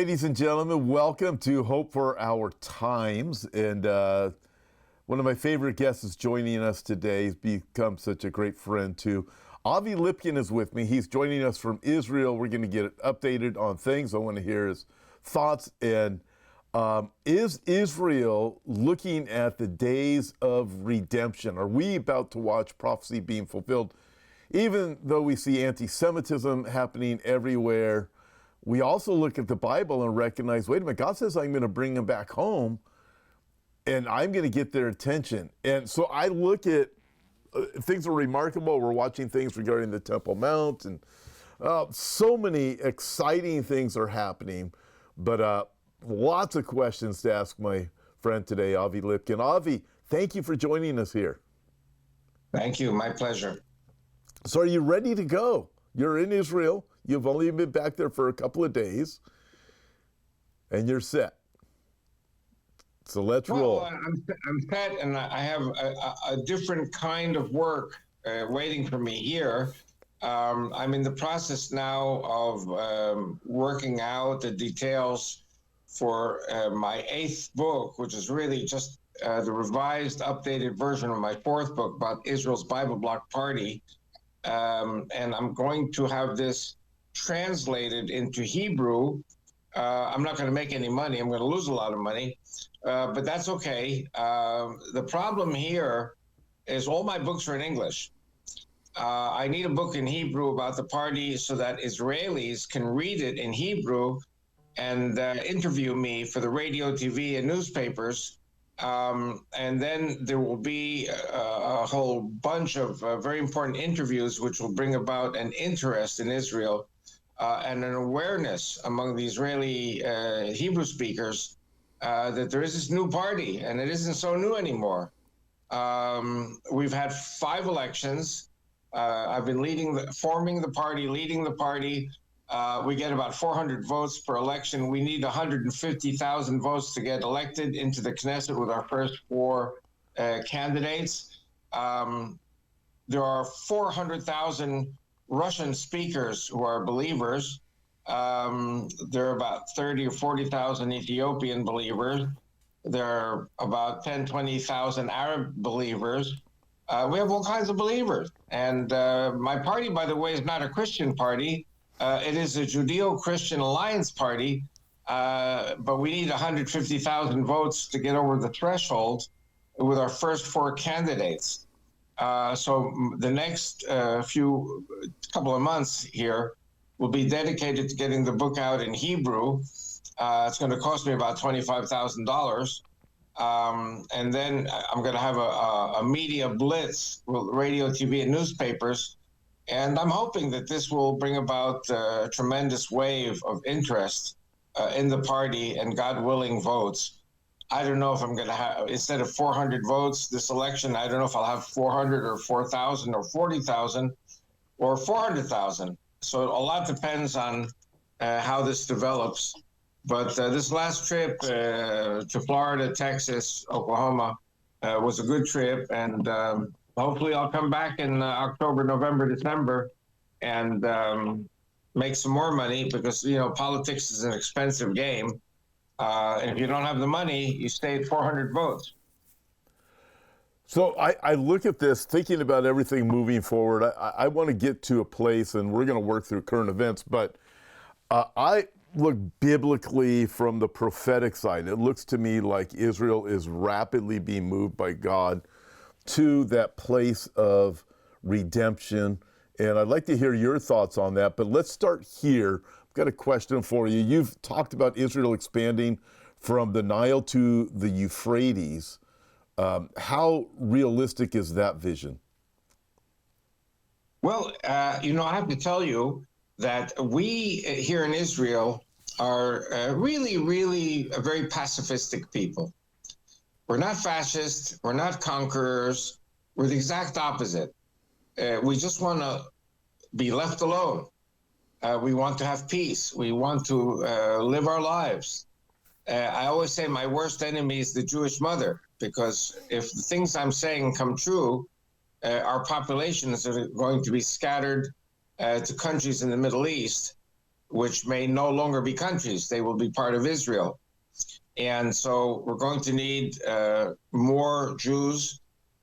ladies and gentlemen, welcome to Hope for Our Times. And one of my favorite guests is joining us today. He's become such a great friend too. Avi Lipkin is with me. He's joining us from Israel. We're going to get updated on things. I want to hear his thoughts. And is Israel looking at the days of redemption? Are we about to watch prophecy being fulfilled? Even though we see anti-Semitism happening everywhere, we also look at the Bible and recognize, wait a minute, God says I'm going to bring them back home and I'm going to get their attention. And so I look at things are remarkable. We're watching things regarding the Temple Mount, and so many exciting things are happening. But lots of questions to ask my friend today, Avi Lipkin. Avi, thank you for joining us here. Thank you. My pleasure. So are you ready to go? You're in Israel. You've only been back there for a couple of days, and you're set. So let's roll. I'm set, and I have a different kind of work waiting for me here. I'm in the process now of working out the details for my 8th book, which is really just the revised, updated version of my 4th book about Israel's Bible Bloc Party. And I'm going to have this translated into Hebrew. I'm not going to make any money. I'm going to lose a lot of money, but that's okay. The problem here is all my books are in English. I need a book in Hebrew about the party so that Israelis can read it in Hebrew and interview me for the radio, TV, and newspapers. And then there will be a whole bunch of very important interviews which will bring about an interest in Israel and an awareness among the Israeli Hebrew speakers that there is this new party, and it isn't so new anymore. We've had 5 elections. I've been forming the party, leading the party. We get about 400 votes per election. We need 150,000 votes to get elected into the Knesset with our first 4 candidates. There are 400,000 Russian speakers who are believers. There are about 30 or 40,000 Ethiopian believers. There are about 10, 20,000 Arab believers. We have all kinds of believers. And my party, by the way, is not a Christian party. It is a Judeo-Christian Alliance party, but we need 150,000 votes to get over the threshold with our first 4 candidates. So the next couple of months here will be dedicated to getting the book out in Hebrew. It's going to cost me about $25,000. And then I'm going to have a media blitz with radio, TV, and newspapers. And I'm hoping that this will bring about a tremendous wave of interest in the party and, God willing, votes. I don't know if I'm going to have, instead of 400 votes this election, I don't know if I'll have 400 or 4,000 or 40,000 or 400,000. So a lot depends on how this develops. But this last trip to Florida, Texas, Oklahoma was a good trip. And hopefully I'll come back in October, November, December and make some more money because, you know, politics is an expensive game. And if you don't have the money, you stay at 400 votes. So I look at this, thinking about everything moving forward. I want to get to a place, and we're going to work through current events, but I look biblically from the prophetic side. It looks to me like Israel is rapidly being moved by God to that place of redemption. And I'd like to hear your thoughts on that, but let's start here. I've got a question for you. You've talked about Israel expanding from the Nile to the Euphrates. How realistic is that vision? Well, you know, I have to tell you that we here in Israel are really, really a very pacifistic people. We're not fascists. We're not conquerors. We're the exact opposite. We just want to be left alone. We want to have peace. We want to live our lives. I always say my worst enemy is the Jewish mother, because if the things I'm saying come true, our populations are going to be scattered to countries in the Middle East which may no longer be countries. They will be part of Israel. And so we're going to need more Jews.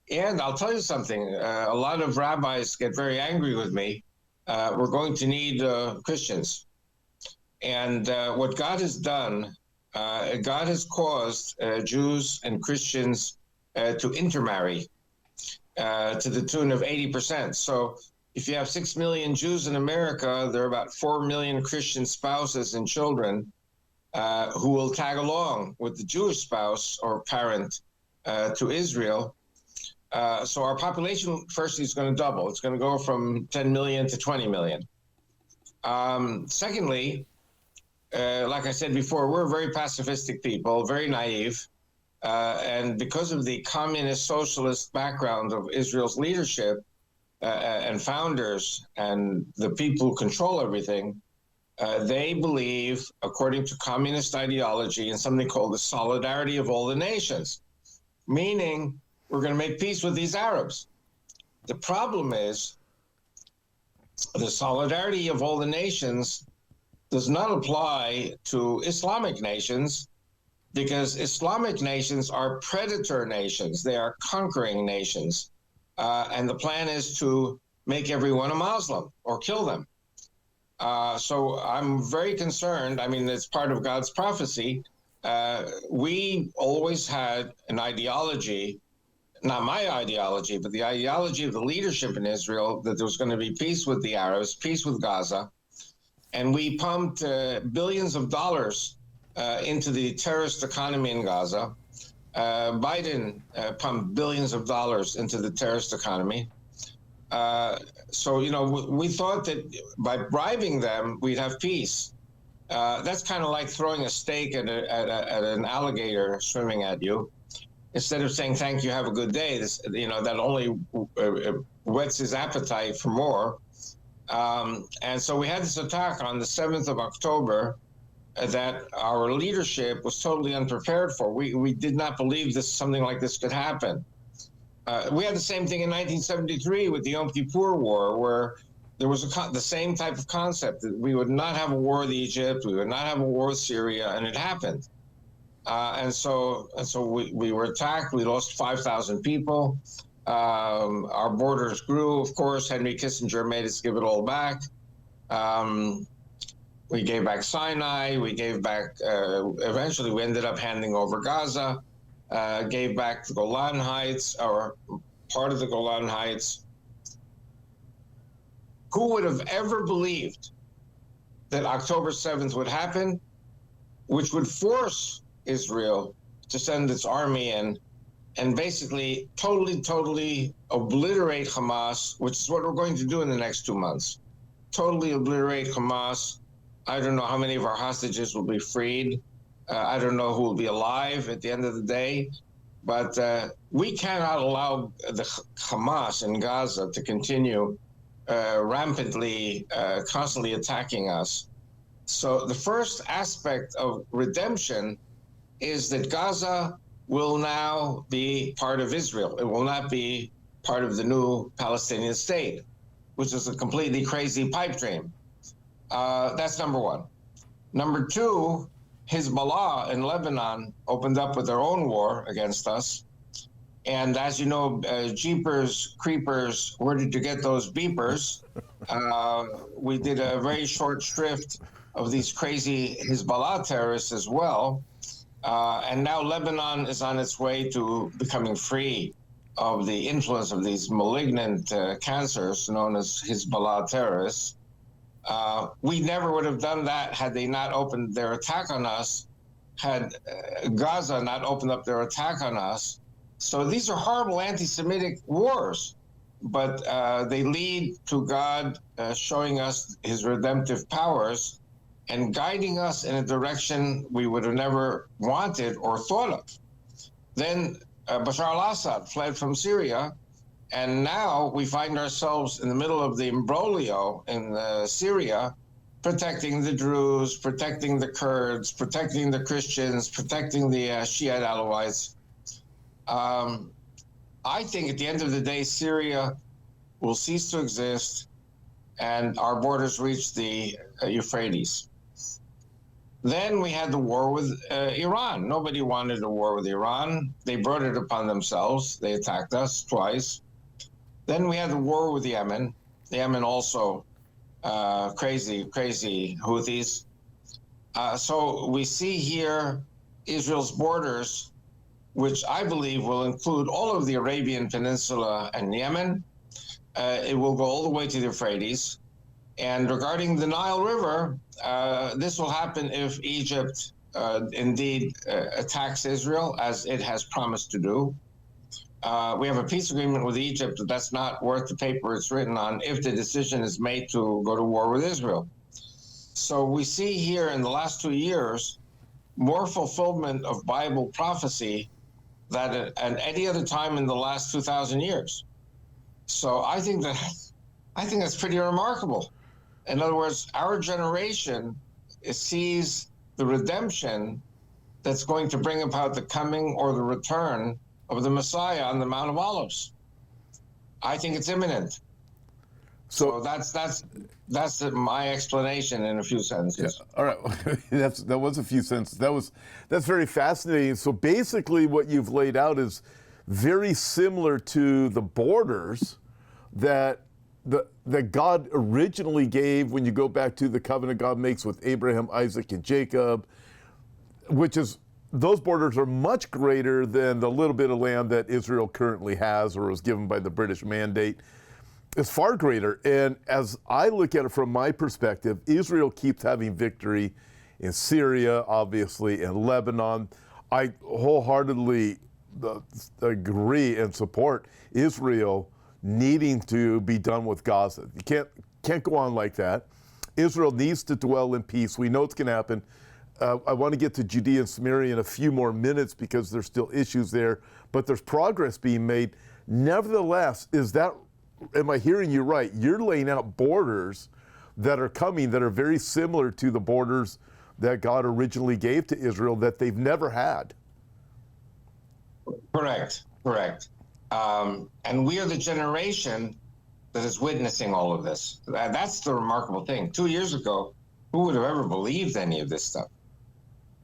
And I'll tell you something, a lot of rabbis get very angry with me. We're going to need Christians. And what God has done, God has caused Jews and Christians to intermarry to the tune of 80%. So if you have 6 million Jews in America, there are about 4 million Christian spouses and children who will tag along with the Jewish spouse or parent to Israel. So our population, firstly, is going to double. It's going to go from 10 million to 20 million. Secondly, like I said before, we're very pacifistic people, very naive. And because of the communist socialist background of Israel's leadership and founders and the people who control everything, they believe, according to communist ideology, in something called the solidarity of all the nations, meaning we're going to make peace with these Arabs. The problem is the solidarity of all the nations does not apply to Islamic nations, because Islamic nations are predator nations. They are conquering nations. And the plan is to make everyone a Muslim or kill them. So I'm very concerned. I mean, it's part of God's prophecy. We always had an ideology, not my ideology, but the ideology of the leadership in Israel, that there was going to be peace with the Arabs, peace with Gaza. And we pumped billions of dollars into the terrorist economy in Gaza. Biden pumped billions of dollars into the terrorist economy. So, you know, we thought that by bribing them, we'd have peace. That's kind of like throwing a steak at an alligator swimming at you. Instead of saying, thank you, have a good day, this, you know, that only whets his appetite for more. And so we had this attack on the 7th of October that our leadership was totally unprepared for. We did not believe something like this could happen. We had the same thing in 1973 with the Yom Kippur War, where there was the same type of concept that we would not have a war with Egypt, we would not have a war with Syria, and it happened. And so we were attacked. We lost 5,000 people. Our borders grew, of course. Henry Kissinger made us give it all back. We gave back Sinai. We gave back, eventually we ended up handing over Gaza, gave back the Golan Heights, or part of the Golan Heights. Who would have ever believed that October 7th would happen, which would force Israel to send its army in and basically totally obliterate Hamas, which is what we're going to do in the next 2 months. Totally obliterate Hamas. I don't know how many of our hostages will be freed. I don't know who will be alive at the end of the day. But we cannot allow the Hamas in Gaza to continue rampantly, constantly attacking us. So the first aspect of redemption is that Gaza will now be part of Israel. It will not be part of the new Palestinian state, which is a completely crazy pipe dream. That's number one. Number two, Hezbollah in Lebanon opened up with their own war against us. And as you know, Jeepers, Creepers, where did you get those beepers? We did a very short shrift of these crazy Hezbollah terrorists as well. And now Lebanon is on its way to becoming free of the influence of these malignant cancers known as Hezbollah terrorists. We never would have done that had they not opened their attack on us, had Gaza not opened up their attack on us. So these are horrible anti-Semitic wars, but they lead to God showing us his redemptive powers and guiding us in a direction we would have never wanted or thought of. Then Bashar al-Assad fled from Syria, and now we find ourselves in the middle of the imbroglio in Syria, protecting the Druze, protecting the Kurds, protecting the Christians, protecting the Shiite Alawites. I think at the end of the day, Syria will cease to exist, and our borders reached the Euphrates. Then we had the war with Iran. Nobody wanted a war with Iran. They brought it upon themselves. They attacked us twice. Then we had the war with Yemen. Yemen also crazy Houthis. So we see here Israel's borders, which I believe will include all of the Arabian Peninsula and Yemen. It will go all the way to the Euphrates. And regarding the Nile River, this will happen if Egypt indeed attacks Israel, as it has promised to do. We have a peace agreement with Egypt, but that's not worth the paper it's written on if the decision is made to go to war with Israel. So we see here in the last 2 years more fulfillment of Bible prophecy than at any other time in the last 2,000 years. So I think that's pretty remarkable. In other words, our generation sees the redemption that's going to bring about the coming or the return of the Messiah on the Mount of Olives. I think it's imminent. So that's my explanation in a few sentences. Yeah. All right, that was a few sentences. That's very fascinating. So basically, what you've laid out is very similar to the borders that God originally gave when you go back to the covenant God makes with Abraham, Isaac, and Jacob, which is, those borders are much greater than the little bit of land that Israel currently has or was given by the British Mandate. It's far greater. And as I look at it from my perspective, Israel keeps having victory in Syria, obviously, in Lebanon. I wholeheartedly agree and support Israel needing to be done with Gaza. You can't go on like that. Israel needs to dwell in peace. We know it's going to happen. I want to get to Judea and Samaria in a few more minutes because there's still issues there, but there's progress being made. Nevertheless, am I hearing you right? You're laying out borders that are coming that are very similar to the borders that God originally gave to Israel that they've never had. Correct. And we are the generation that is witnessing all of this. That's the remarkable thing. 2 years ago, who would have ever believed any of this stuff?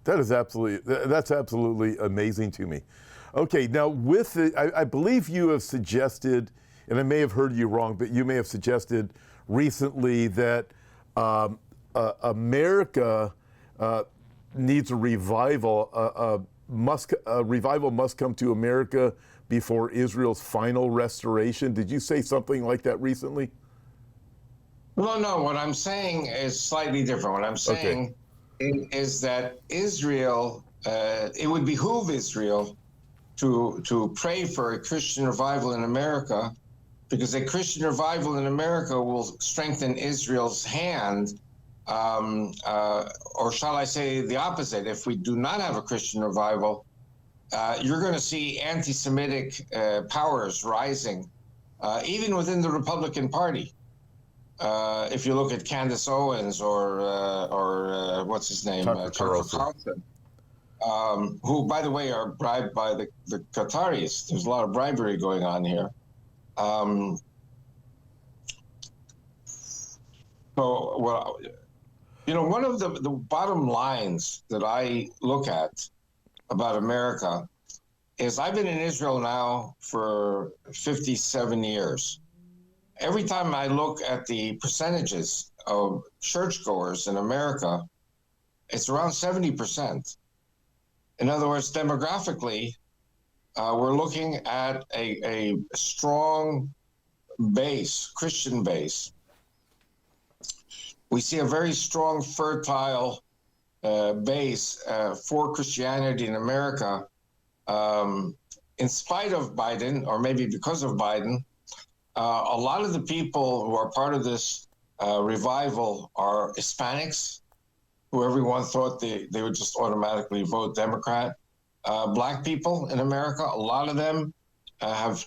That's absolutely amazing to me. Okay, now with it, I believe you have suggested, and I may have heard you wrong, but you may have suggested recently that America needs a revival. A revival must come to America before Israel's final restoration. Did you say something like that recently? No. What I'm saying is slightly different. What I'm saying is that Israel, it would behoove Israel to pray for a Christian revival in America, because a Christian revival in America will strengthen Israel's hand, or shall I say the opposite. If we do not have a Christian revival, you're going to see anti-Semitic powers rising, even within the Republican Party. If you look at Candace Owens or what's his name, Tucker Carlson, who, by the way, are bribed by the Qataris. There's a lot of bribery going on here. One of the bottom lines that I look at about America is I've been in Israel now for 57 years. Every time I look at the percentages of churchgoers in America, it's around 70%. In other words, demographically, we're looking at a strong base, Christian base. We see a very strong, fertile base for Christianity in America. In spite of Biden, or maybe because of Biden, a lot of the people who are part of this revival are Hispanics, who everyone thought they would just automatically vote Democrat. Black people in America, a lot of them have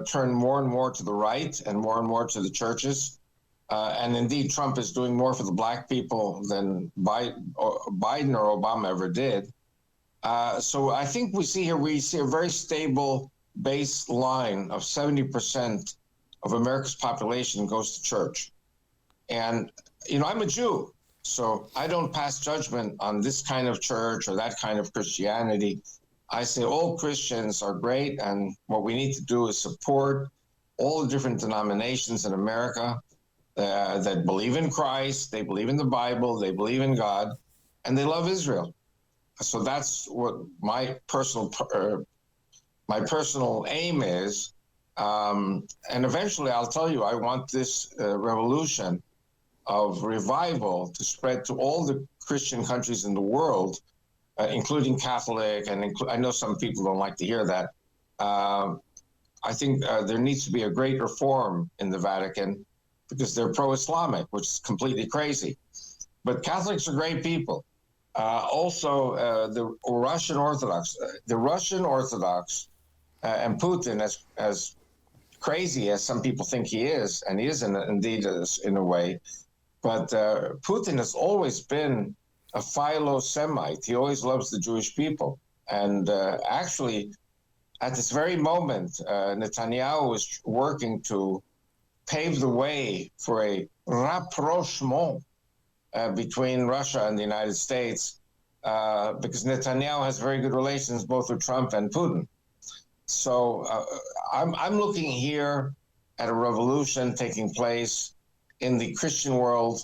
turned more and more to the right and more to the churches. And indeed, Trump is doing more for the black people than Biden or Obama ever did. So I think we see a very stable baseline of 70% of America's population goes to church. And, I'm a Jew, so I don't pass judgment on this kind of church or that kind of Christianity. I say all Christians are great, and what we need to do is support all the different denominations in America that believe in Christ, they believe in the Bible, they believe in God, and they love Israel. So that's what my personal aim is. And eventually, I'll tell you, I want this revolution of revival to spread to all the Christian countries in the world, including Catholic, and I know some people don't like to hear that. I think there needs to be a great reform in the Vatican because they're pro-Islamic, which is completely crazy. But Catholics are great people. Also, the Russian Orthodox, and Putin, as crazy as some people think he is, and he is indeed in a way, but Putin has always been a philo-Semite. He always loves the Jewish people. And actually, at this very moment, Netanyahu is working to pave the way for a rapprochement between Russia and the United States, because Netanyahu has very good relations both with Trump and Putin. So I'm looking here at a revolution taking place in the Christian world,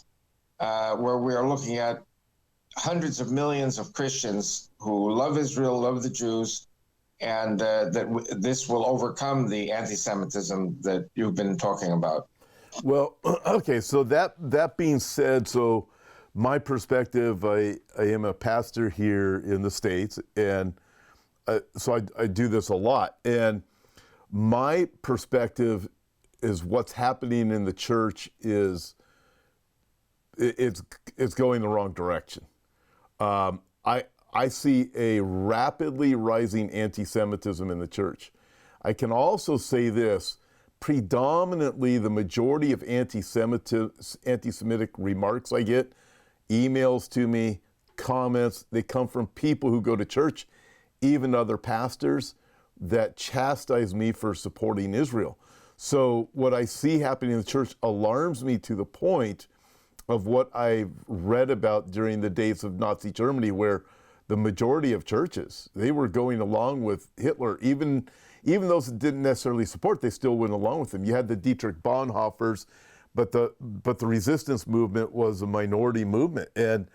where we are looking at hundreds of millions of Christians who love Israel, love the Jews, and that this will overcome the anti-Semitism that you've been talking about. Well, okay, so that being said, so my perspective, I am a pastor here in the States, and so I do this a lot. And my perspective is what's happening in the church is it's going the wrong direction. I see a rapidly rising anti-Semitism in the church. I can also say this, predominantly the majority of anti-Semitic remarks I get, emails to me, comments, they come from people who go to church, even other pastors, that chastise me for supporting Israel. So what I see happening in the church alarms me to the point of what I've read about during the days of Nazi Germany, where the majority of churches, they were going along with Hitler. Even those that didn't necessarily support, they still went along with him. You had the Dietrich Bonhoeffers, but the resistance movement was a minority movement. And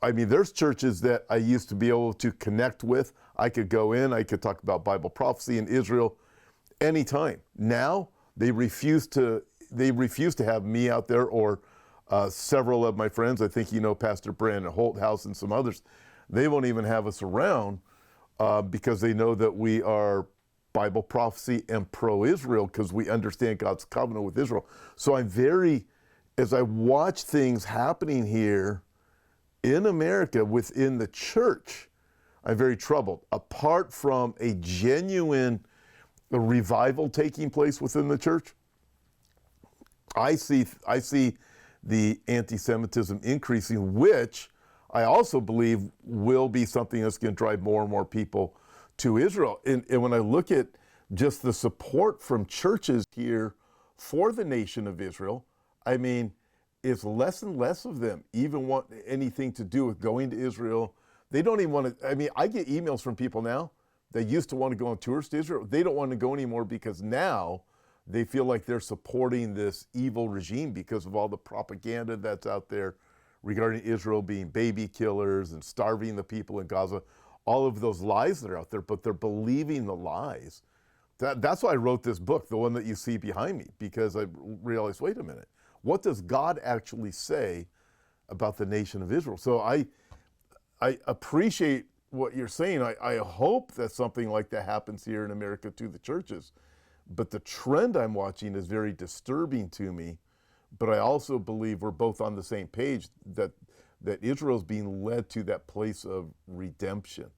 there's churches that I used to be able to connect with. I could go in, I could talk about Bible prophecy in Israel anytime. Now they refuse to have me out there, or several of my friends. I think Pastor Brandon Holthouse and some others. They won't even have us around because they know that we are Bible prophecy and pro-Israel, because we understand God's covenant with Israel. So as I watch things happening here in America within the church, I'm very troubled. Apart from a genuine revival taking place within the church, I see the anti-Semitism increasing, which I also believe will be something that's going to drive more and more people to Israel. And when I look at just the support from churches here for the nation of Israel, it's less and less of them even want anything to do with going to Israel. They don't even want to, I get emails from people now that used to want to go on tours to Israel. They don't want to go anymore because now they feel like they're supporting this evil regime because of all the propaganda that's out there regarding Israel being baby killers and starving the people in Gaza, all of those lies that are out there, but they're believing the lies. That's why I wrote this book, the one that you see behind me, because I realized, wait a minute, what does God actually say about the nation of Israel? So I appreciate what you're saying. I hope that something like that happens here in America to the churches. But the trend I'm watching is very disturbing to me. But I also believe we're both on the same page that Israel's being led to that place of redemption.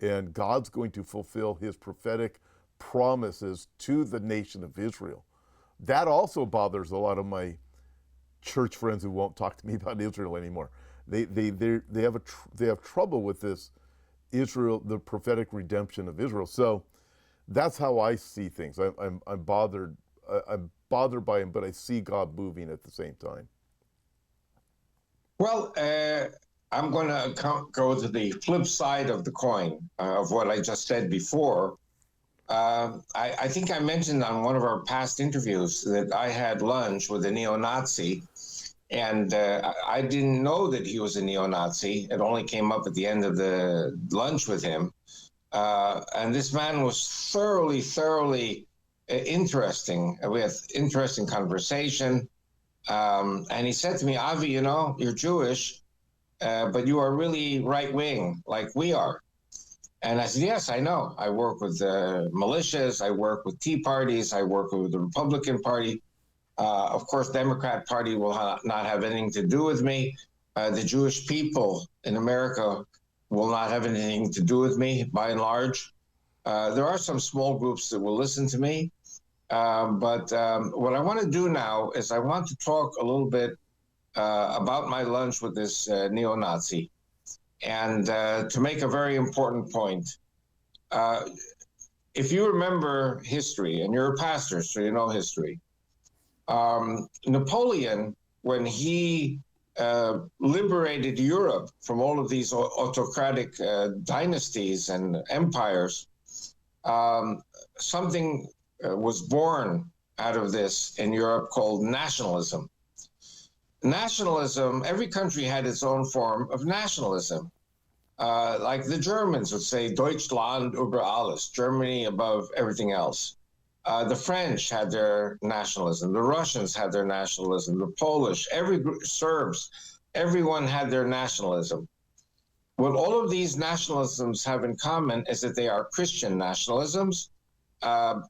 And God's going to fulfill his prophetic promises to the nation of Israel. That also bothers a lot of my church friends who won't talk to me about Israel anymore. They have trouble with this Israel, the prophetic redemption of Israel. So that's how I see things. I'm bothered bothered by him, but I see God moving at the same time. Well, I'm going to go to the flip side of the coin of what I just said before. I think I mentioned on one of our past interviews that I had lunch with a neo-Nazi, and I didn't know that he was a neo-Nazi. It only came up at the end of the lunch with him. And this man was thoroughly interesting. We had interesting conversation. And he said to me, Avi, you know, you're Jewish, but you are really right-wing like we are. And I said, yes, I know. I work with militias. I work with Tea Parties. I work with the Republican Party. Of course, Democrat Party will not have anything to do with me. The Jewish people in America will not have anything to do with me, by and large. There are some small groups that will listen to me. But what I want to do now is I want to talk a little bit about my lunch with this neo-Nazi, and to make a very important point. If you remember history, and you're a pastor, so you know history, Napoleon, when he liberated Europe from all of these autocratic dynasties and empires, something was born out of this in Europe called nationalism. Nationalism, every country had its own form of nationalism. Like the Germans would say, Deutschland über alles, Germany above everything else. The French had their nationalism. The Russians had their nationalism. The Polish, Serbs, everyone had their nationalism. What all of these nationalisms have in common is that they are Christian nationalisms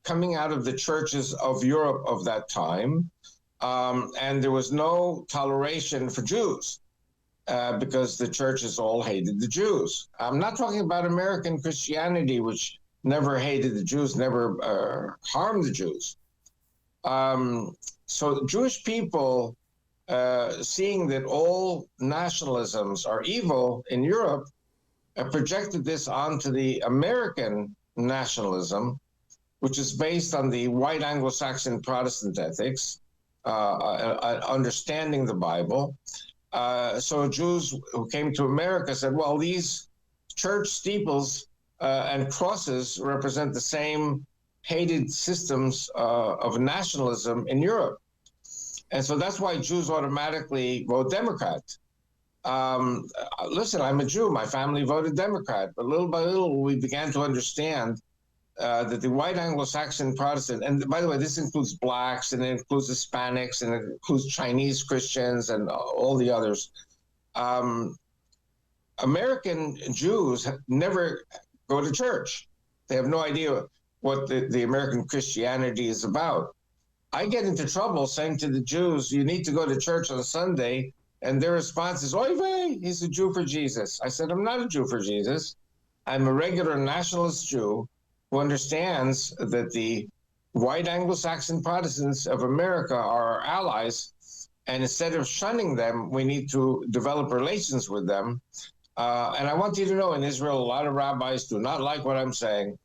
coming out of the churches of Europe of that time. And there was no toleration for Jews because the churches all hated the Jews. I'm not talking about American Christianity, which never hated the Jews, never harmed the Jews. So Jewish people, seeing that all nationalisms are evil in Europe, projected this onto the American nationalism, which is based on the white Anglo-Saxon Protestant ethics, understanding the Bible. So Jews who came to America said, well, these church steeples and crosses represent the same hated systems of nationalism in Europe. And so that's why Jews automatically vote Democrat. Listen, I'm a Jew. My family voted Democrat. But little by little, we began to understand that the white Anglo-Saxon Protestant, and by the way, this includes blacks, and it includes Hispanics, and it includes Chinese Christians, and all the others. American Jews never go to church. They have no idea what the American Christianity is about. I get into trouble saying to the Jews, you need to go to church on Sunday, and their response is, oy vey, he's a Jew for Jesus. I said, I'm not a Jew for Jesus. I'm a regular nationalist Jew who understands that the white Anglo-Saxon Protestants of America are our allies, and instead of shunning them, we need to develop relations with them. And I want you to know, in Israel, a lot of rabbis do not like what I'm saying.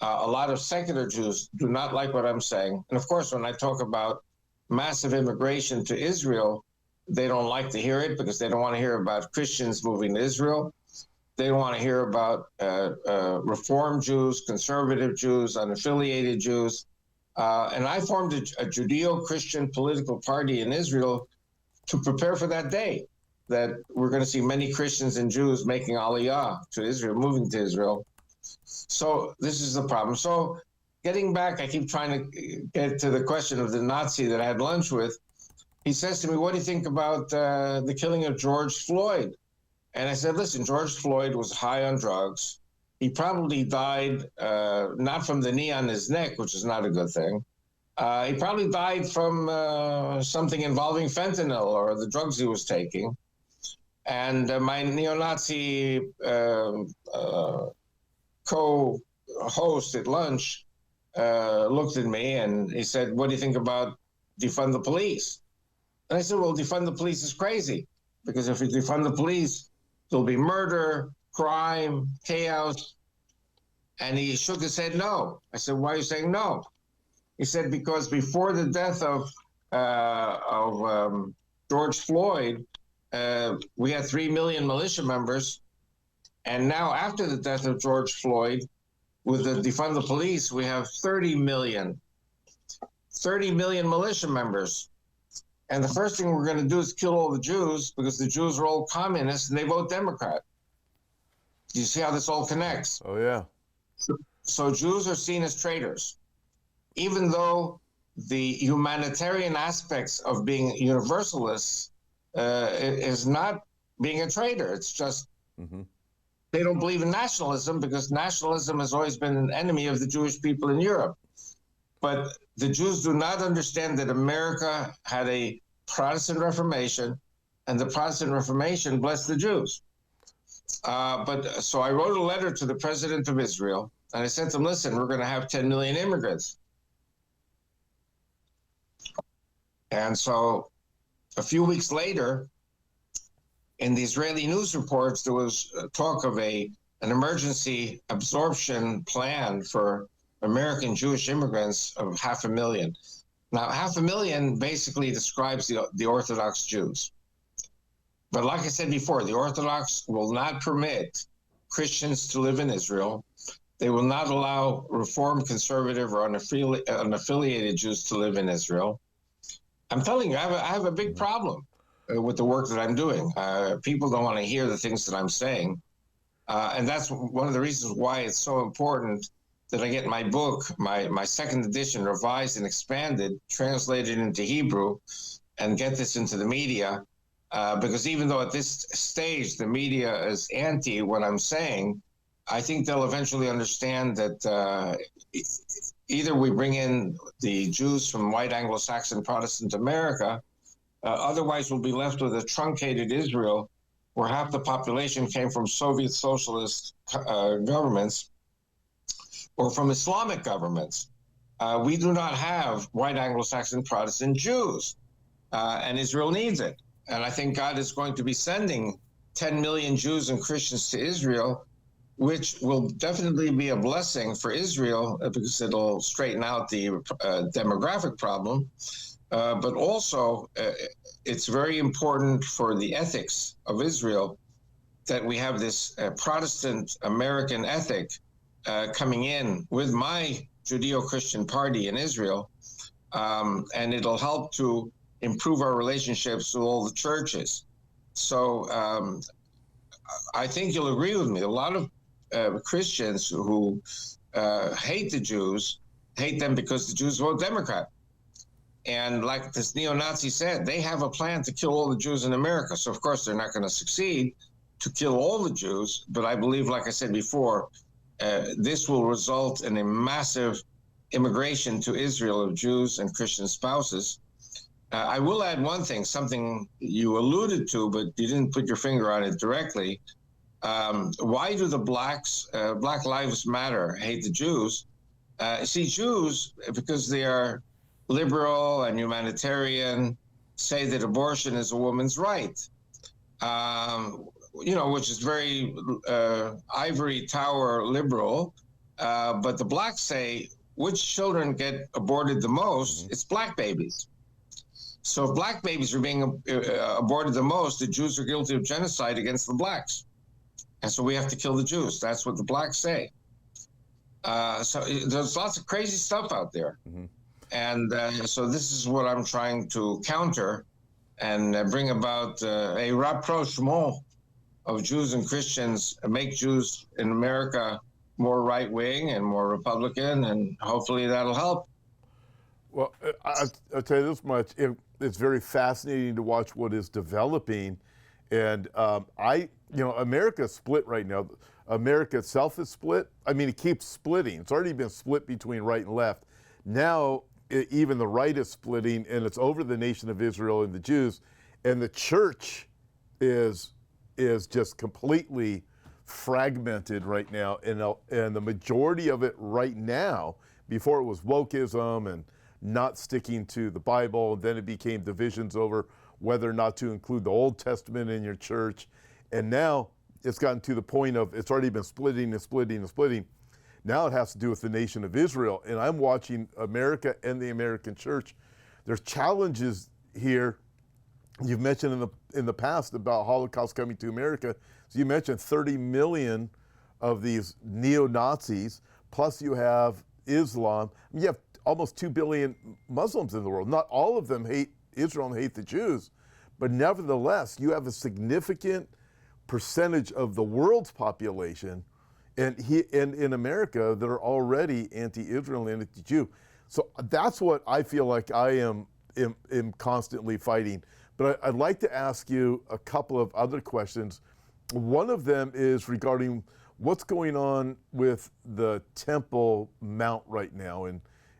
A lot of secular Jews do not like what I'm saying. And of course, when I talk about massive immigration to Israel, they don't like to hear it because they don't want to hear about Christians moving to Israel. They don't want to hear about Reform Jews, conservative Jews, unaffiliated Jews. And I formed a Judeo-Christian political party in Israel to prepare for that day, that we're going to see many Christians and Jews making aliyah to Israel, moving to Israel. So this is the problem. So getting back, I keep trying to get to the question of the Nazi that I had lunch with. He says to me, what do you think about the killing of George Floyd? And I said, listen, George Floyd was high on drugs. He probably died not from the knee on his neck, which is not a good thing. He probably died from something involving fentanyl or the drugs he was taking. And my neo-Nazi co-host at lunch looked at me and he said, what do you think about defund the police? And I said, well, defund the police is crazy, because if you defund the police, there'll be murder, crime, chaos. And he shook his head no. I said, why are you saying no? He said because before the death of George Floyd, we had 3 million militia members, and now after the death of George Floyd, with the defund the police, we have 30 million militia members. And the first thing we're going to do is kill all the Jews, because the Jews are all communists and they vote Democrat. Do you see how this all connects? Oh, yeah. So Jews are seen as traitors, even though the humanitarian aspects of being universalists is not being a traitor. It's just they don't believe in nationalism, because nationalism has always been an enemy of the Jewish people in Europe. But the Jews do not understand that America had a Protestant Reformation, and the Protestant Reformation blessed the Jews. So I wrote a letter to the president of Israel, and I said to him, listen, we're going to have 10 million immigrants. And so a few weeks later, in the Israeli news reports, there was talk of an emergency absorption plan for American Jewish immigrants of 500,000. Now, 500,000 basically describes the Orthodox Jews. But like I said before, the Orthodox will not permit Christians to live in Israel. They will not allow Reformed, conservative, or unaffiliated Jews to live in Israel. I'm telling you, I have a big problem with the work that I'm doing. People don't want to hear the things that I'm saying. And that's one of the reasons why it's so important that I get my book, my second edition, revised and expanded, translated into Hebrew, and get this into the media. Because even though at this stage the media is anti what I'm saying, I think they'll eventually understand that either we bring in the Jews from white Anglo-Saxon Protestant America, otherwise we'll be left with a truncated Israel where half the population came from Soviet socialist governments or from Islamic governments. We do not have white Anglo-Saxon Protestant Jews, and Israel needs it. And I think God is going to be sending 10 million Jews and Christians to Israel, which will definitely be a blessing for Israel because it'll straighten out the demographic problem. But also, it's very important for the ethics of Israel that we have this Protestant American ethic coming in with my Judeo-Christian party in Israel, and it'll help to improve our relationships with all the churches. So I think you'll agree with me. A lot of Christians who hate the Jews hate them because the Jews vote Democrat. And like this neo-Nazi said, they have a plan to kill all the Jews in America. So of course they're not going to succeed to kill all the Jews. But I believe, like I said before, this will result in a massive immigration to Israel of Jews and Christian spouses. I will add one thing, something you alluded to, but you didn't put your finger on it directly. Why do the blacks, Black Lives Matter, hate the Jews? See, Jews, because they are liberal and humanitarian, say that abortion is a woman's right, which is very ivory tower liberal. But the blacks say, which children get aborted the most? It's black babies. So if black babies are being aborted the most, the Jews are guilty of genocide against the blacks. And so we have to kill the Jews. That's what the blacks say. So there's lots of crazy stuff out there. And so this is what I'm trying to counter and bring about a rapprochement of Jews and Christians, make Jews in America more right-wing and more Republican, and hopefully that'll help. Well, I'll tell you this much. It's very fascinating to watch what is developing. And America's split right now. America itself is split. I mean, it keeps splitting. It's already been split between right and left. Now, even the right is splitting, and it's over the nation of Israel and the Jews. And the church is just completely fragmented right now. And the majority of it right now, before it was wokeism and not sticking to the Bible, and then it became divisions over whether or not to include the Old Testament in your church. And now it's gotten to the point of it's already been splitting and splitting and splitting. Now it has to do with the nation of Israel. And I'm watching America and the American church. There's challenges here. You've mentioned in the past about Holocaust coming to America. So you mentioned 30 million of these neo-Nazis, plus you have Islam. You have almost 2 billion Muslims in the world. Not all of them hate Israel and hate the Jews, but nevertheless, you have a significant percentage of the world's population and in America that are already anti-Israel and anti-Jew. So that's what I feel like I am constantly fighting. But I'd like to ask you a couple of other questions. One of them is regarding what's going on with the Temple Mount right now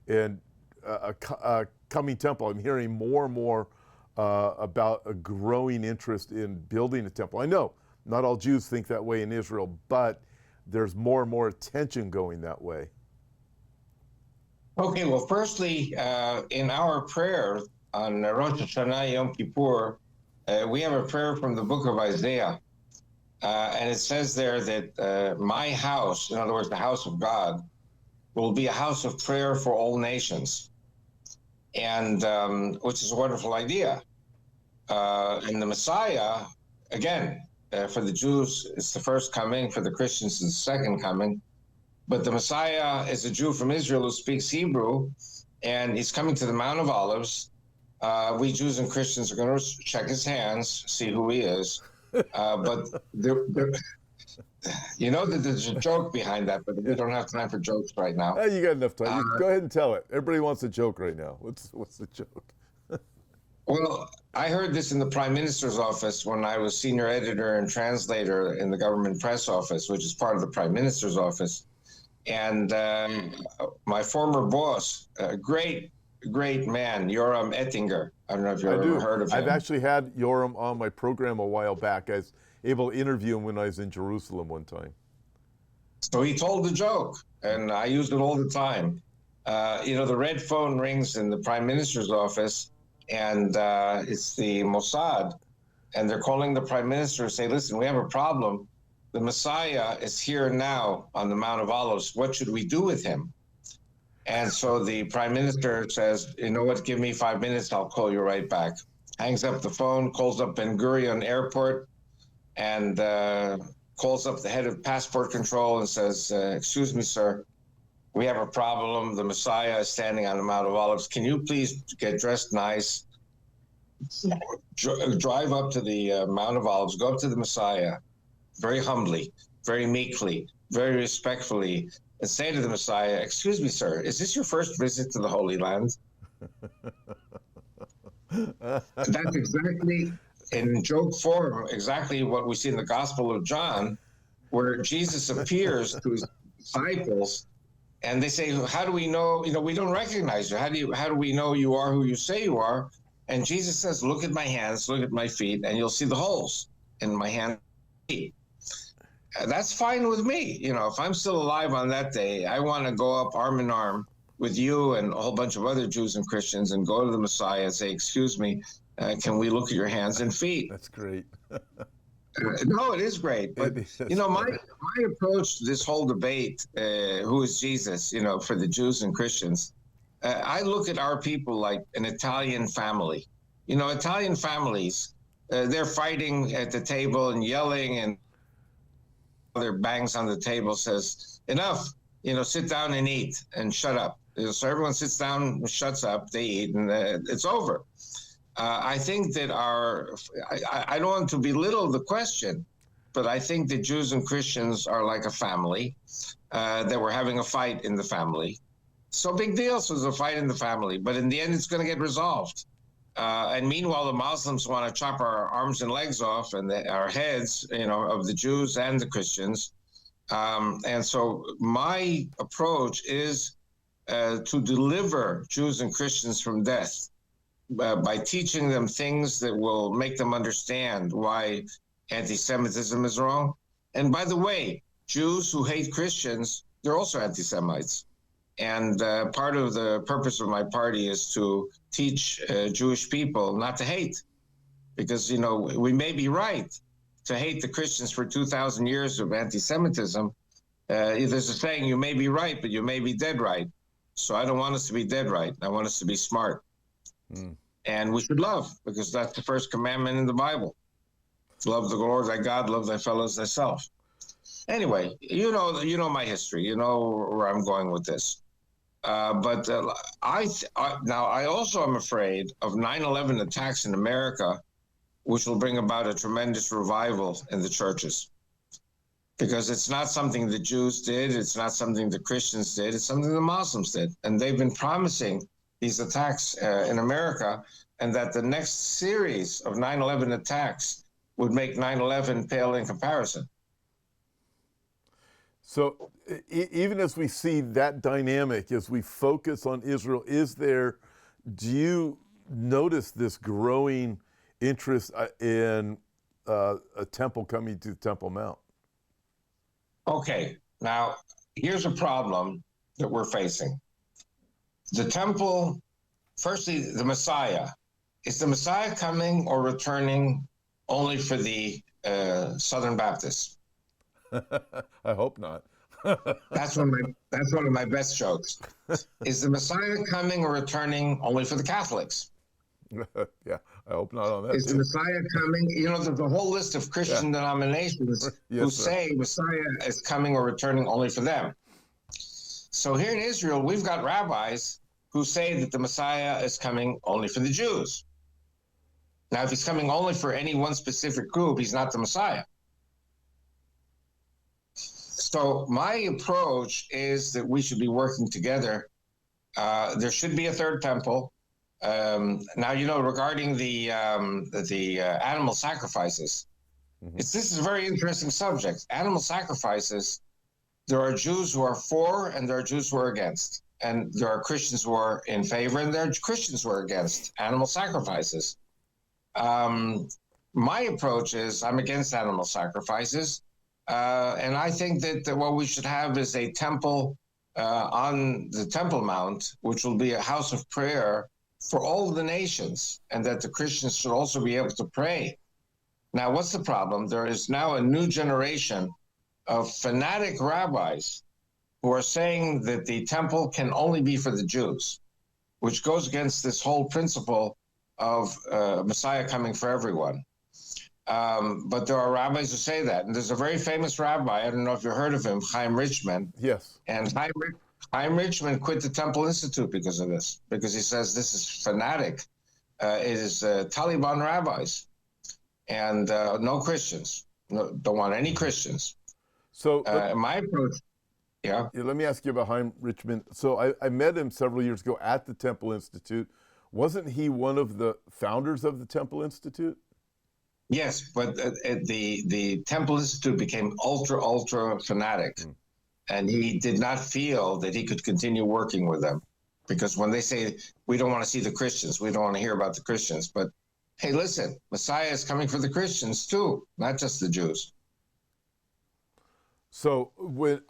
and a coming temple. I'm hearing more and more about a growing interest in building a temple. I know not all Jews think that way in Israel, but there's more and more attention going that way. Okay, well, firstly, in our prayer on Rosh Hashanah Yom Kippur, we have a prayer from the book of Isaiah. And it says there that my house, in other words, the house of God, will be a house of prayer for all nations. And which is a wonderful idea. And the Messiah, again, for the Jews, it's the first coming. For the Christians, it's the second coming. But the Messiah is a Jew from Israel who speaks Hebrew, and he's coming to the Mount of Olives. We Jews and Christians are going to check his hands, see who he is. But you know that there's a joke behind that, but we don't have time for jokes right now. You got enough time. Go ahead and tell it. Everybody wants a joke right now. What's the joke? Well, I heard this in the Prime Minister's office when I was senior editor and translator in the government press office, which is part of the Prime Minister's office. And my former boss, a great man, Yoram Ettinger. I don't know if you've ever heard of him. I've actually had Yoram on my program a while back. I was able to interview him when I was in Jerusalem one time. So he told the joke, and I used it all the time. The red phone rings in the Prime Minister's office, and it's the Mossad, and they're calling the Prime Minister and say, listen, we have a problem. The Messiah is here now on the Mount of Olives. What should we do with him? And so the Prime Minister says, you know what, give me 5 minutes, I'll call you right back. Hangs up the phone, calls up Ben Gurion Airport, and calls up the head of passport control and says, excuse me, sir, we have a problem. The Messiah is standing on the Mount of Olives. Can you please get dressed nice, drive up to the Mount of Olives, go up to the Messiah, very humbly, very meekly, very respectfully, and say to the Messiah, excuse me, sir, is this your first visit to the Holy Land? That's exactly, in joke form, exactly what we see in the Gospel of John, where Jesus appears to his disciples, and they say, how do we know, we don't recognize you. How do we know you are who you say you are? And Jesus says, look at my hands, look at my feet, and you'll see the holes in my hands and feet. That's fine with me. If I'm still alive on that day, I want to go up arm in arm with you and a whole bunch of other Jews and Christians and go to the Messiah and say, excuse me, can we look at your hands and feet? That's great. No, it is great. But, my approach to this whole debate, who is Jesus, for the Jews and Christians, I look at our people like an Italian family. Italian families, they're fighting at the table and yelling, and their bangs on the table says, enough, sit down and eat and shut up. So everyone sits down and shuts up, they eat, and it's over. I think that I don't want to belittle the question, but I think that Jews and Christians are like a family, that we're having a fight in the family. So big deal, so there's a fight in the family, but in the end, it's going to get resolved. And meanwhile, the Muslims want to chop our arms and legs off and our heads, of the Jews and the Christians. And so my approach is to deliver Jews and Christians from death by teaching them things that will make them understand why anti-Semitism is wrong. And by the way, Jews who hate Christians, they're also anti-Semites. And part of the purpose of my party is to teach Jewish people not to hate, because, we may be right to hate the Christians for 2,000 years of anti-Semitism, There's a saying, you may be right, but you may be dead right. So I don't want us to be dead right. I want us to be smart. And we should love, because that's the first commandment in the Bible. Love the Lord thy God, love thy fellows thyself. Anyway, you know my history. You know where I'm going with this. But now I also am afraid of 9/11 attacks in America, which will bring about a tremendous revival in the churches. Because it's not something the Jews did, it's not something the Christians did, it's something the Muslims did. And they've been promising these attacks in America, and that the next series of 9/11 attacks would make 9/11 pale in comparison. So even as we see that dynamic, as we focus on Israel, do you notice this growing interest in a temple coming to the Temple Mount? Okay, now here's a problem that we're facing. The temple, firstly, the Messiah. Is the Messiah coming or returning only for the Southern Baptists? I hope not. That's one of my best jokes. Is the Messiah coming or returning only for the Catholics? Yeah, I hope not on that. Is the Messiah coming? You know, there's a whole list of Christian denominations who say Messiah is coming or returning only for them. So here in Israel, we've got rabbis who say that the Messiah is coming only for the Jews. Now, if he's coming only for any one specific group, he's not the Messiah. So my approach is that we should be working together. There should be a third temple. Now, regarding the animal sacrifices, this is a very interesting subject. Animal sacrifices, there are Jews who are for and there are Jews who are against. And there are Christians who are in favor and there are Christians who are against animal sacrifices. My approach is I'm against animal sacrifices. And I think that what we should have is a temple on the Temple Mount, which will be a house of prayer for all of the nations, and that the Christians should also be able to pray. Now, what's the problem? There is now a new generation of fanatic rabbis who are saying that the temple can only be for the Jews, which goes against this whole principle of Messiah coming for everyone. But there are rabbis who say that. And there's a very famous rabbi, I don't know if you've heard of him, Chaim Richman. Yes. And Chaim Richman quit the Temple Institute because of this, because he says this is fanatic. It is Taliban rabbis and no Christians. Don't want any Christians. So my approach, yeah. Let me ask you about Chaim Richman. So I met him several years ago at the Temple Institute. Wasn't he one of the founders of the Temple Institute? Yes, but the Temple Institute became ultra fanatic. And he did not feel that he could continue working with them. Because when they say, we don't want to see the Christians, we don't want to hear about the Christians. But hey, listen, Messiah is coming for the Christians too, not just the Jews. So when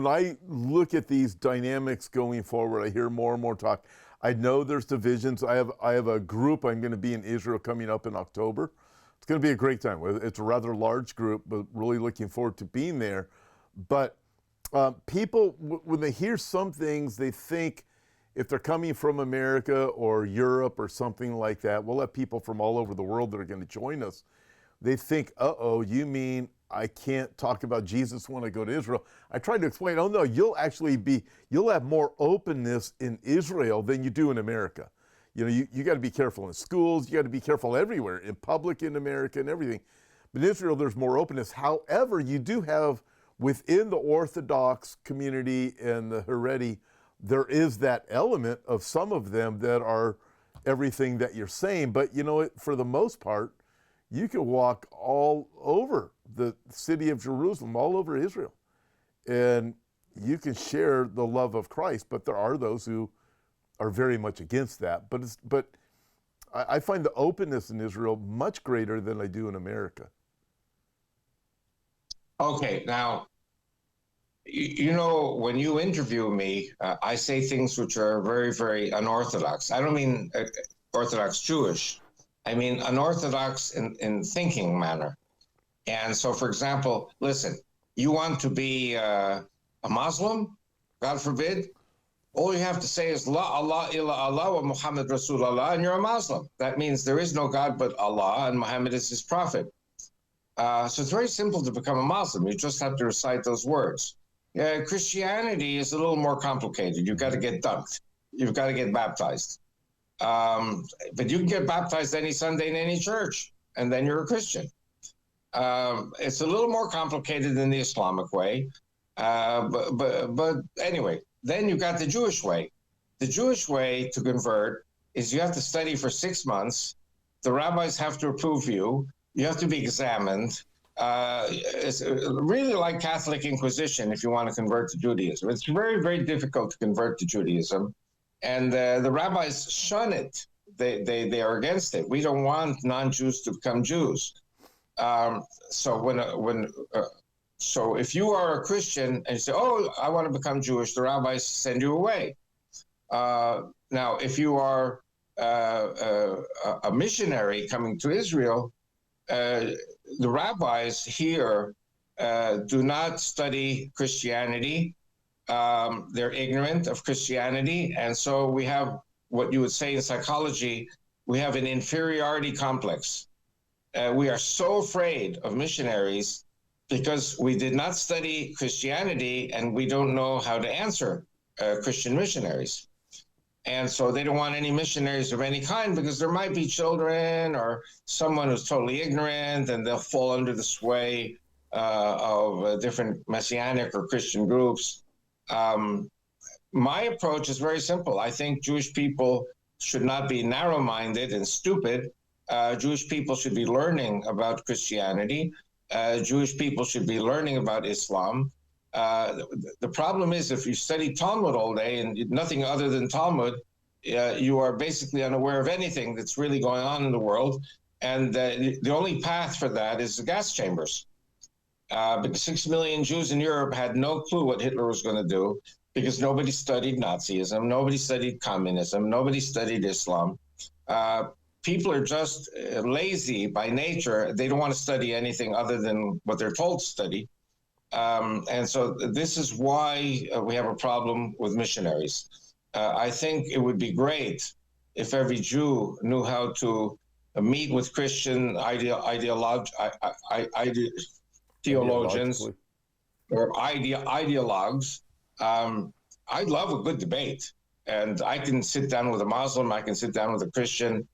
I look at these dynamics going forward, I hear more and more talk. I know there's divisions. I have a group. I'm going to be in Israel coming up in October. It's going to be a great time. It's a rather large group, but really looking forward to being there. But people, when they hear some things, they think if they're coming from America or Europe or something like that, we'll have people from all over the world that are going to join us. They think, uh-oh, you mean I can't talk about Jesus when I go to Israel? I tried to explain, oh no, you'll have more openness in Israel than you do in America. You know, you got to be careful in schools, you got to be careful everywhere, in public in America and everything. But in Israel, there's more openness. However, you do have within the Orthodox community and the Haredi, there is that element of some of them that are everything that you're saying. But you know, for the most part, you can walk all over the city of Jerusalem, all over Israel, and you can share the love of Christ. But there are those who are very much against that. But I find the openness in Israel much greater than I do in America. Okay, now, you know, when you interview me, I say things which are very, very unorthodox. I don't mean Orthodox Jewish. I mean unorthodox in thinking manner. And so, for example, listen, You want to be a Muslim? God forbid. All you have to say is La Allah illa Allah wa Muhammad Rasulullah, and you're a Muslim. That means there is no God but Allah, and Muhammad is his prophet. So it's very simple to become a Muslim. You just have to recite those words. Christianity is a little more complicated. You've got to get dunked. You've got to get baptized. But you can get baptized any Sunday in any church, and then you're a Christian. It's a little more complicated than the Islamic way. But anyway, then you've got the Jewish way. The Jewish way to convert is you have to study for 6 months. The rabbis have to approve you. You have to be examined. It's really like Catholic Inquisition if you want to convert to Judaism. It's very, very difficult to convert to Judaism. And the rabbis shun it. They are against it. We don't want non-Jews to become Jews. So if you are a Christian and you say, oh, I want to become Jewish, the rabbis send you away. Now, if you are a missionary coming to Israel, the rabbis here do not study Christianity. They're ignorant of Christianity. And so we have what you would say in psychology, we have an inferiority complex. We are so afraid of missionaries because we did not study Christianity and we don't know how to answer Christian missionaries. And so they don't want any missionaries of any kind because there might be children or someone who's totally ignorant and they'll fall under the sway of different messianic or Christian groups. My approach is very simple. I think Jewish people should not be narrow-minded and stupid. Jewish people should be learning about Christianity. Jewish people should be learning about Islam. The problem is if you study Talmud all day and nothing other than Talmud, you are basically unaware of anything that's really going on in the world. And the only path for that is the gas chambers. Because 6 million Jews in Europe had no clue what Hitler was going to do because nobody studied Nazism, nobody studied communism, nobody studied Islam. People are just lazy by nature. They don't want to study anything other than what they're told to study. And so this is why we have a problem with missionaries. I think it would be great if every Jew knew how to meet with Christian theologians or ideologues. I'd love a good debate. And I can sit down with a Muslim, I can sit down with a Christian,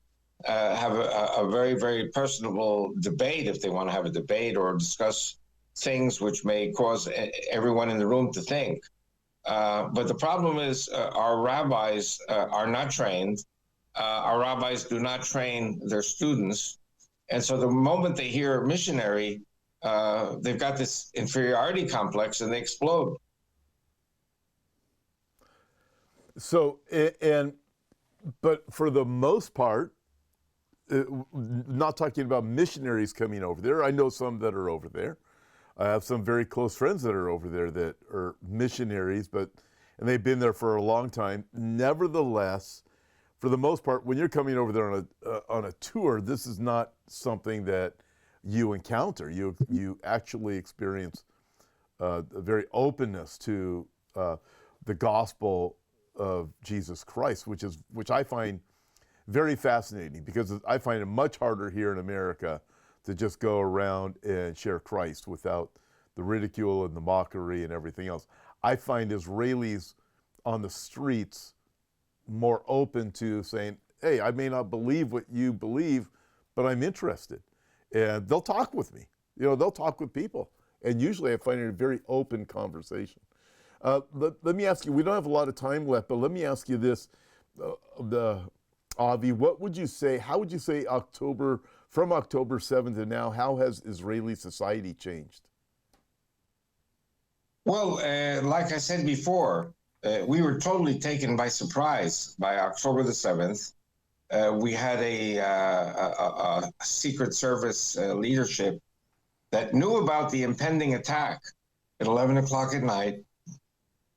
have a very, very personable debate if they want to have a debate or discuss things which may cause everyone in the room to think. But the problem is our rabbis are not trained. Our rabbis do not train their students. And so the moment they hear missionary, they've got this inferiority complex and they explode. So, but for the most part, not talking about missionaries coming over there. I know some that are over there. I have some very close friends that are over there that are missionaries, and they've been there for a long time. Nevertheless, for the most part, when you're coming over there on a tour, this is not something that you encounter. You actually experience a very openness to the gospel of Jesus Christ, which I find very fascinating, because I find it much harder here in America to just go around and share Christ without the ridicule and the mockery and everything else. I find Israelis on the streets more open to saying, hey, I may not believe what you believe, but I'm interested. And they'll talk with me. They'll talk with people. And usually I find it a very open conversation. Let me ask you, we don't have a lot of time left, but let me ask you this. Avi, what would you say, how would you say from October 7th to now, how has Israeli society changed? Well, like I said before, we were totally taken by surprise by October the 7th. We had a Secret Service leadership that knew about the impending attack at 11 o'clock at night,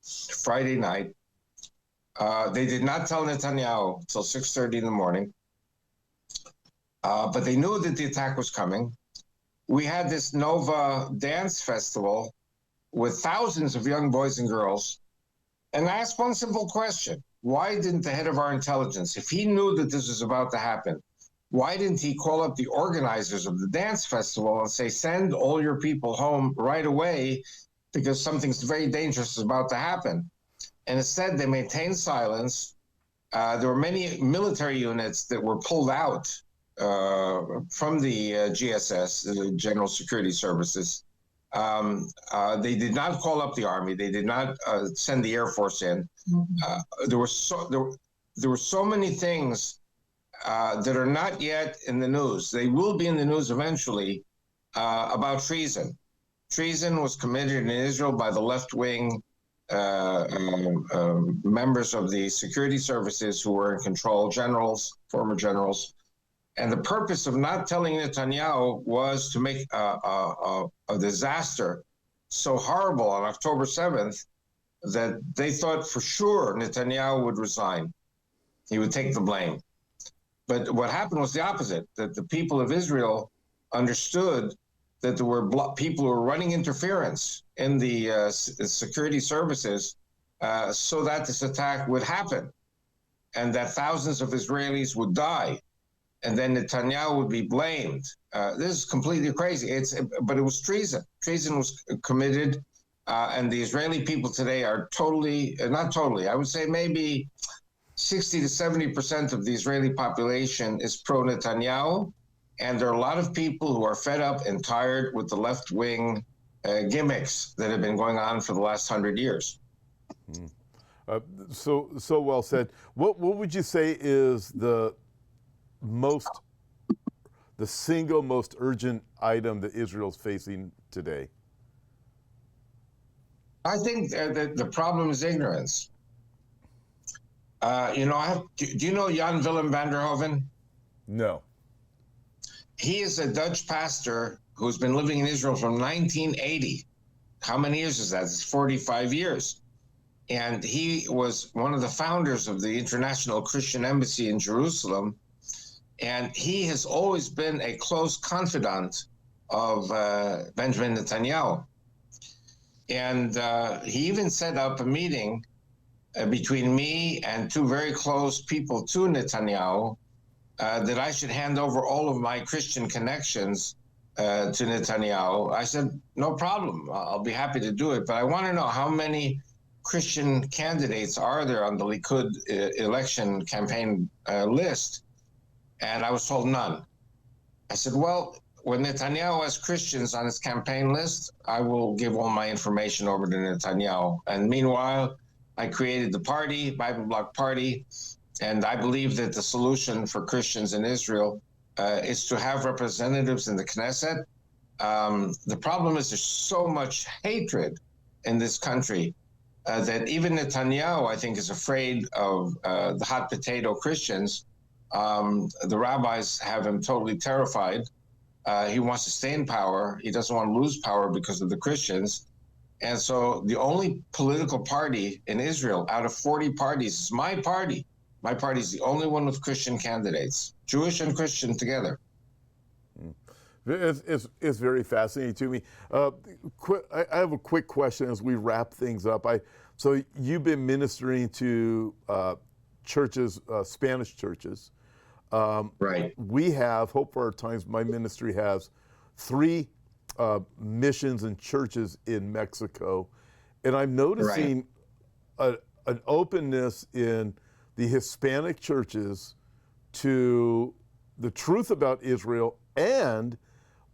Friday night. They did not tell Netanyahu until 6:30 in the morning, but they knew that the attack was coming. We had this Nova dance festival with thousands of young boys and girls and asked one simple question. Why didn't the head of our intelligence, if he knew that this was about to happen, why didn't he call up the organizers of the dance festival and say, send all your people home right away because something's very dangerous is about to happen? And instead, they maintained silence. There were many military units that were pulled out from the GSS, the General Security Services. They did not call up the army. They did not send the Air Force in. There were so many things that are not yet in the news. They will be in the news eventually about treason. Treason was committed in Israel by the left-wing members of the security services who were in control, generals, former generals. And the purpose of not telling Netanyahu was to make a disaster so horrible on October 7th that they thought for sure Netanyahu would resign. He would take the blame. But what happened was the opposite, that the people of Israel understood that there were people who were running interference in the security services so that this attack would happen and that thousands of Israelis would die. And then Netanyahu would be blamed. This is completely crazy. But it was treason. Treason was committed, and the Israeli people today are totally, not totally, I would say maybe 60 to 70% of the Israeli population is pro-Netanyahu, and there are a lot of people who are fed up and tired with the left-wing gimmicks that have been going on for the last 100 years. So well said. What would you say is the single most urgent item that Israel's facing today? I think that the problem is ignorance. Do you know Jan Willem van der Hoven? No. He is a Dutch pastor who's been living in Israel from 1980. How many years is that? It's 45 years. And he was one of the founders of the International Christian Embassy in Jerusalem. And he has always been a close confidant of Benjamin Netanyahu. And he even set up a meeting between me and two very close people to Netanyahu that I should hand over all of my Christian connections to Netanyahu. I said, no problem. I'll be happy to do it. But I want to know how many Christian candidates are there on the Likud election campaign list? And I was told none. I said, well, when Netanyahu has Christians on his campaign list, I will give all my information over to Netanyahu. And meanwhile, I created the party, Bible Block Party, and I believe that the solution for Christians in Israel is to have representatives in the Knesset. The problem is there's so much hatred in this country that even Netanyahu, I think, is afraid of the hot potato Christians. The rabbis have him totally terrified. He wants to stay in power. He doesn't want to lose power because of the Christians. And so the only political party in Israel out of 40 parties is my party. My party is the only one with Christian candidates, Jewish and Christian together. It's very fascinating to me. I have a quick question as we wrap things up. So you've been ministering to churches, Spanish churches. Right. We have, Hope for Our Times, my ministry has 3 missions and churches in Mexico. And I'm noticing an openness in the Hispanic churches to the truth about Israel and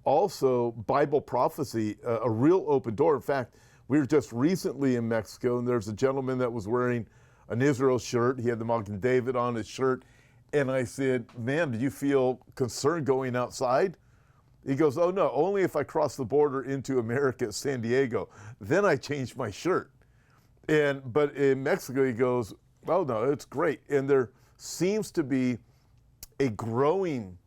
also Bible prophecy, a real open door. In fact, we were just recently in Mexico, and there's a gentleman that was wearing an Israel shirt. He had the Magen David on his shirt. And I said, man, did you feel concerned going outside? He goes, oh, no, only if I cross the border into America, San Diego. Then I changed my shirt. But in Mexico, he goes, oh, no, it's great. And there seems to be a growing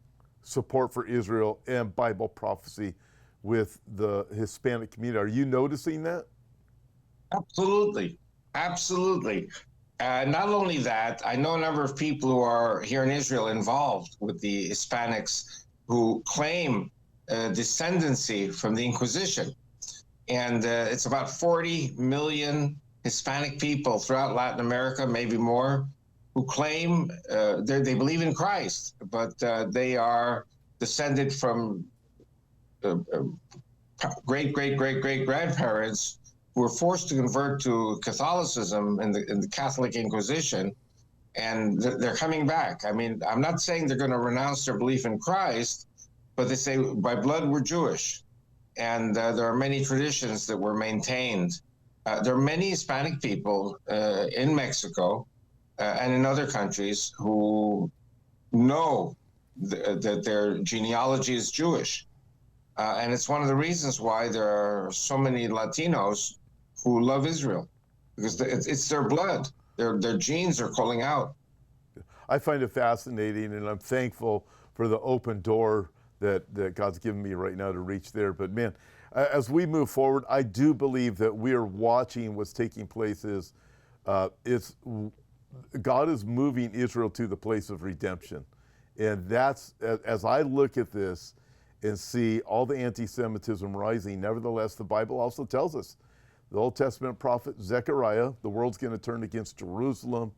support for Israel and Bible prophecy with the Hispanic community. Are you noticing that? Absolutely. Absolutely. Not only that, I know a number of people who are here in Israel involved with the Hispanics who claim descendancy from the Inquisition. And it's about 40 million Hispanic people throughout Latin America, maybe more, who claim they believe in Christ, but they are descended from great grandparents who were forced to convert to Catholicism in the Catholic Inquisition, and they're coming back. I mean, I'm not saying they're going to renounce their belief in Christ, but they say, by blood, we're Jewish. And there are many traditions that were maintained. There are many Hispanic people in Mexico and in other countries who know that their genealogy is Jewish. And it's one of the reasons why there are so many Latinos who love Israel, because it's their blood. Their genes are calling out. I find it fascinating, and I'm thankful for the open door that God's given me right now to reach there. But man, as we move forward, I do believe that we are watching what's taking place. It's God is moving Israel to the place of redemption. And that's, as I look at this and see all the anti-Semitism rising, nevertheless, the Bible also tells us, the Old Testament prophet Zechariah, the world's going to turn against Jerusalem.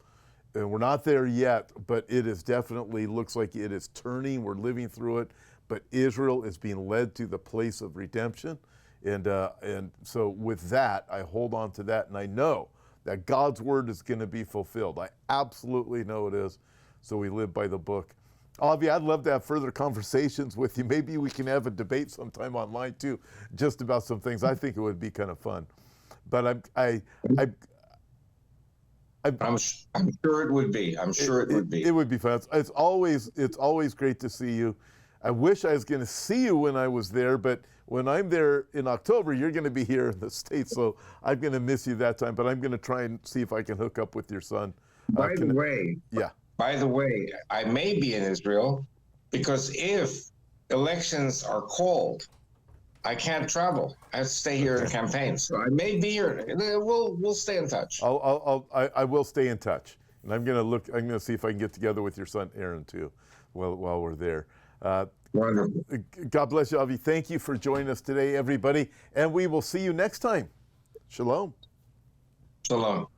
And we're not there yet, but it is definitely looks like it is turning. We're living through it. But Israel is being led to the place of redemption. And so with that, I hold on to that. And I know that God's word is going to be fulfilled. I absolutely know it is. So we live by the book. Avi, I'd love to have further conversations with you. Maybe we can have a debate sometime online too, just about some things. I think it would be kind of fun. But I'm sure it would be. I'm sure it would be. It would be fun. It's always great to see you. I wish I was going to see you when I was there, but when I'm there in October, you're going to be here in the States, so I'm going to miss you that time. But I'm going to try and see if I can hook up with your son. By the way, I may be in Israel, because if elections are called, I can't travel. I have to stay here in campaign. So I may be here. We'll stay in touch. I will stay in touch, and I'm going to see if I can get together with your son Aaron too, while we're there. Wonderful. God bless you, Avi. Thank you for joining us today, everybody, and we will see you next time. Shalom. Shalom.